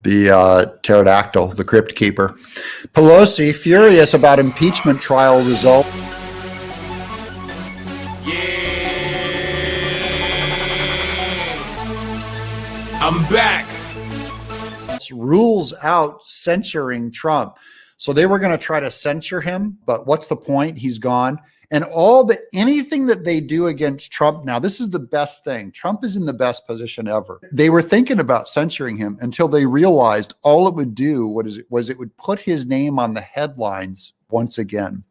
the pterodactyl, the crypt keeper. Pelosi, furious about impeachment trial result. I'm back. Rules out censoring Trump. So they were going to try to censor him, but what's the point? He's gone. And anything that they do against Trump now, this is the best thing. Trump is in the best position ever. They were thinking about censoring him until they realized all it would do was it would put his name on the headlines once again.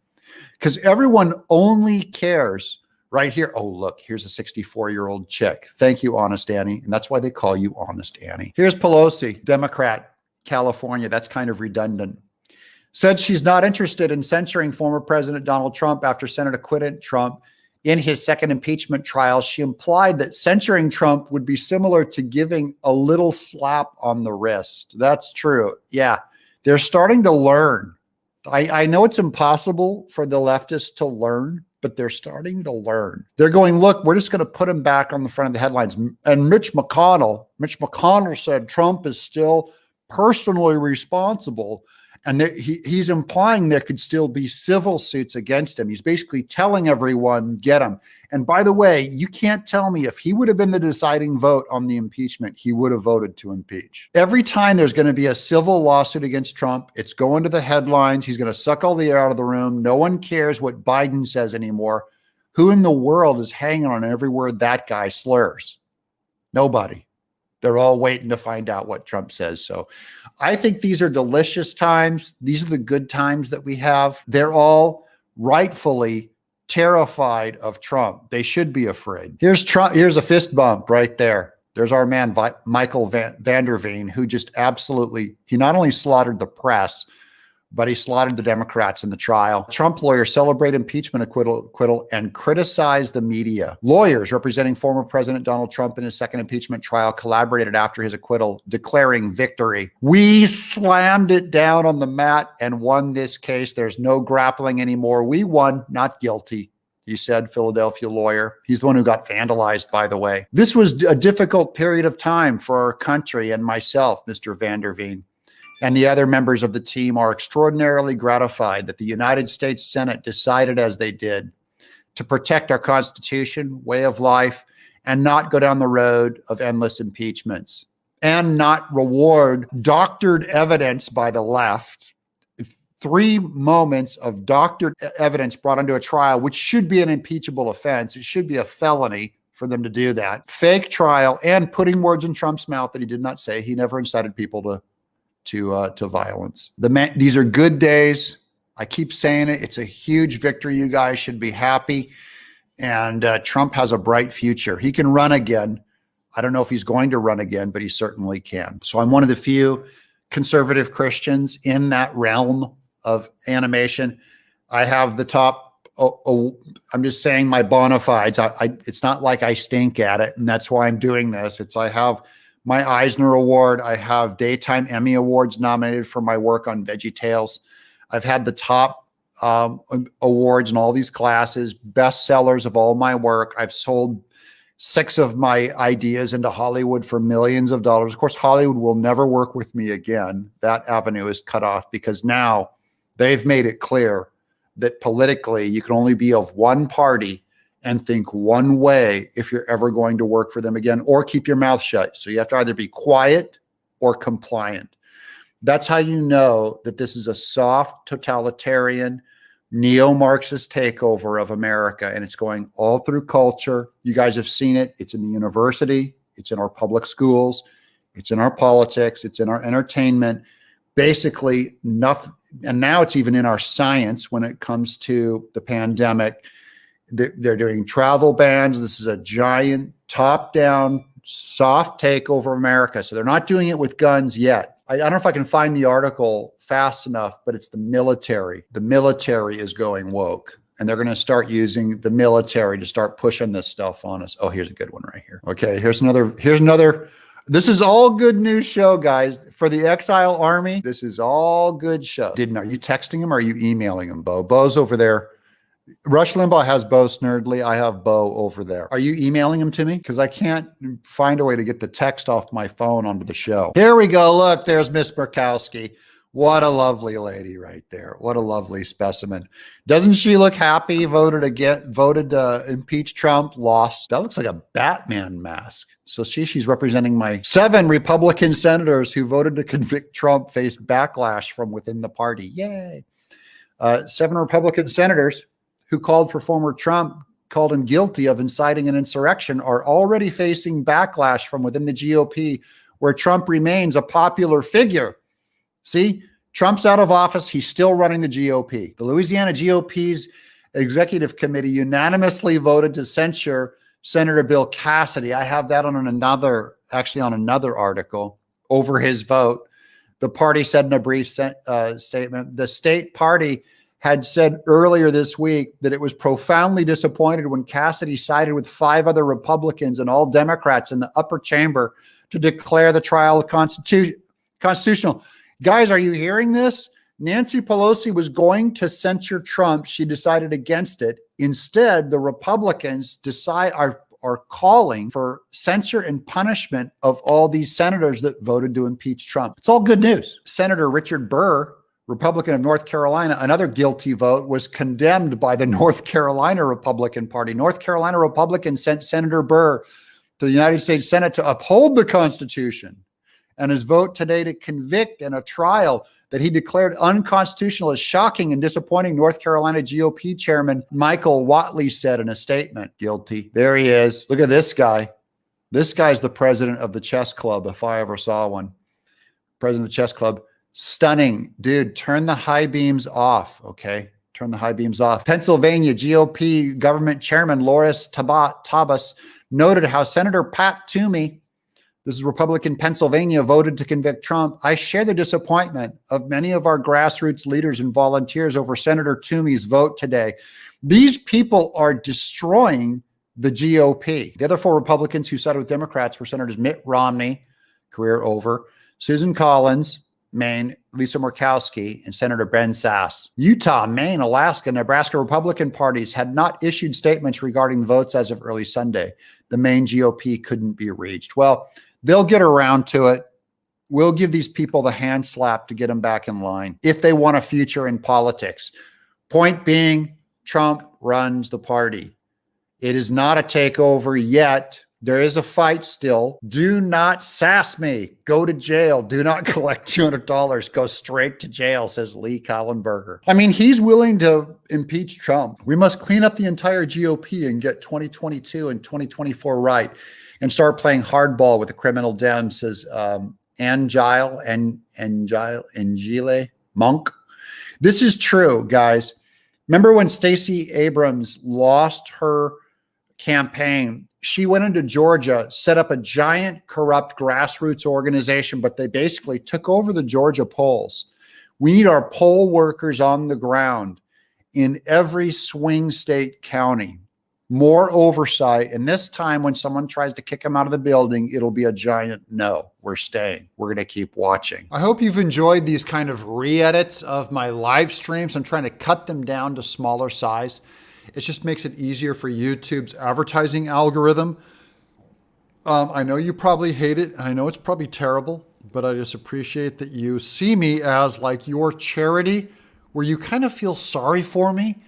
Because everyone only cares right here. Oh, look, here's a 64-year-old chick. Thank you, Honest Annie. And that's why they call you Honest Annie. Here's Pelosi, Democrat, California. That's kind of redundant. Said she's not interested in censoring former President Donald Trump after Senate acquitted Trump in his second impeachment trial. She implied that censoring Trump would be similar to giving a little slap on the wrist. That's true. Yeah, they're starting to learn. I know it's impossible for the leftists to learn, but they're starting to learn. They're going, look, we're just going to put him back on the front of the headlines. And Mitch McConnell said Trump is still personally responsible. And he's implying there could still be civil suits against him. He's basically telling everyone, get him. And by the way, you can't tell me if he would have been the deciding vote on the impeachment, he would have voted to impeach. Every time there's going to be a civil lawsuit against Trump, it's going to the headlines. He's going to suck all the air out of the room. No one cares what Biden says anymore. Who in the world is hanging on every word that guy slurs? Nobody. They're all waiting to find out what Trump says. So I think these are delicious times. These are the good times that we have. They're all rightfully terrified of Trump. They should be afraid. Here's Trump. Here's a fist bump right there. There's our man, Michael Van Der Veen, who just absolutely, he not only slaughtered the press, but he slaughtered the Democrats in the trial. Trump lawyers celebrate impeachment acquittal and criticize the media. Lawyers representing former President Donald Trump in his second impeachment trial collaborated after his acquittal, declaring victory. We slammed it down on the mat and won this case. There's no grappling anymore. We won, not guilty, he said, Philadelphia lawyer. He's the one who got vandalized, by the way. This was a difficult period of time for our country and myself, Mr. Van Der Veen. And the other members of the team are extraordinarily gratified that the United States Senate decided as they did to protect our Constitution, way of life, and not go down the road of endless impeachments and not reward doctored evidence by the left. 3 moments of doctored evidence brought into a trial, which should be an impeachable offense. It should be a felony for them to do that. Fake trial and putting words in Trump's mouth that he did not say. He never incited people to violence. These are good days. I keep saying it. It's a huge victory. You guys should be happy. And Trump has a bright future. He can run again. I don't know if he's going to run again, but he certainly can. So I'm one of the few conservative Christians in that realm of animation. I have the top. I'm just saying my bona fides. It's not like I stink at it, and that's why I'm doing this. I have my Eisner Award. I have Daytime Emmy Awards nominated for my work on VeggieTales. I've had the top awards in all these classes, bestsellers of all my work. I've sold 6 of my ideas into Hollywood for millions of dollars. Of course, Hollywood will never work with me again. That avenue is cut off because now they've made it clear that politically you can only be of one party and think one way if you're ever going to work for them again, or keep your mouth shut. So you have to either be quiet or compliant. That's how you know that this is a soft, totalitarian, neo-Marxist takeover of America, and it's going all through culture. You guys have seen it. It's in the university. It's in our public schools. It's in our politics. It's in our entertainment. Basically, nothing. And now it's even in our science when it comes to the pandemic. They're doing travel bans. This is a giant top-down soft takeover of America. So they're not doing it with guns yet. I don't know if I can find the article fast enough, but it's the military. The military is going woke, and they're going to start using the military to start pushing this stuff on us. Oh, here's a good one right here. Okay, here's another. This is all good news show, guys. For the Exile Army, this is all good show. Are you texting him or are you emailing him, Bo? Bo's over there Rush Limbaugh has Bo Snerdley. I have Bo over there. Are you emailing him to me? Because I can't find a way to get the text off my phone onto the show. Here we go. Look, there's Miss Murkowski. What a lovely lady right there. What a lovely specimen. Doesn't she look happy? Voted to impeach Trump, lost. That looks like a Batman mask. So she's representing my 7 Republican senators who voted to convict Trump face backlash from within the party. Yay. 7 Republican senators who called him guilty of inciting an insurrection are already facing backlash from within the GOP, where Trump remains a popular figure. See, Trump's out of office. He's still running the GOP. The Louisiana GOP's executive committee unanimously voted to censure Senator Bill Cassidy. I have that on another article over his vote. The party said in a brief statement, the state party had said earlier this week that it was profoundly disappointed when Cassidy sided with 5 other Republicans and all Democrats in the upper chamber to declare the trial constitutional. Guys, are you hearing this? Nancy Pelosi was going to censure Trump. She decided against it. Instead, the Republicans are calling for censure and punishment of all these senators that voted to impeach Trump. It's all good news. Senator Richard Burr, Republican of North Carolina, another guilty vote, was condemned by the North Carolina Republican Party. North Carolina Republicans sent Senator Burr to the United States Senate to uphold the Constitution. And his vote today to convict in a trial that he declared unconstitutional is shocking and disappointing, North Carolina GOP Chairman Michael Whatley said in a statement. Guilty. There he is. Look at this guy. This guy's the president of the chess club, if I ever saw one. President of the chess club. Stunning. Dude, turn the high beams off, okay? Turn the high beams off. Pennsylvania GOP government chairman Loris Tabas noted how Senator Pat Toomey, this is Republican Pennsylvania, voted to convict Trump. I share the disappointment of many of our grassroots leaders and volunteers over Senator Toomey's vote today. These people are destroying the GOP. The other 4 Republicans who sided with Democrats were Senators Mitt Romney, career over, Susan Collins, Maine, Lisa Murkowski, and Senator Ben Sasse. Utah, Maine, Alaska, Nebraska Republican parties had not issued statements regarding the votes as of early Sunday. The Maine GOP couldn't be reached. Well, they'll get around to it. We'll give these people the hand slap to get them back in line if they want a future in politics. Point being, Trump runs the party. It is not a takeover yet. There is a fight still. Do not sass me. Go to jail. Do not collect $200. Go straight to jail, says Lee Kallenberger. I mean, he's willing to impeach Trump. We must clean up the entire GOP and get 2022 and 2024 right and start playing hardball with the criminal Dems, says Angile Monk. This is true, guys. Remember when Stacey Abrams lost her campaign? She went into Georgia, set up a giant corrupt grassroots organization, but they basically took over the Georgia polls. We need our poll workers on the ground in every swing state county. More oversight. And this time when someone tries to kick them out of the building, it'll be a giant no. We're staying. We're going to keep watching. I hope you've enjoyed these kind of re-edits of my live streams. I'm trying to cut them down to smaller size. It just makes it easier for YouTube's advertising algorithm. I know you probably hate it. I know it's probably terrible, but I just appreciate that you see me as like your charity, where you kind of feel sorry for me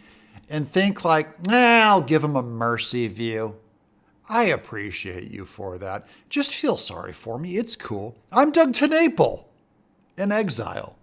and think like, I'll give them a mercy view. I appreciate you for that. Just feel sorry for me. It's cool. I'm Doug TeNapel in exile.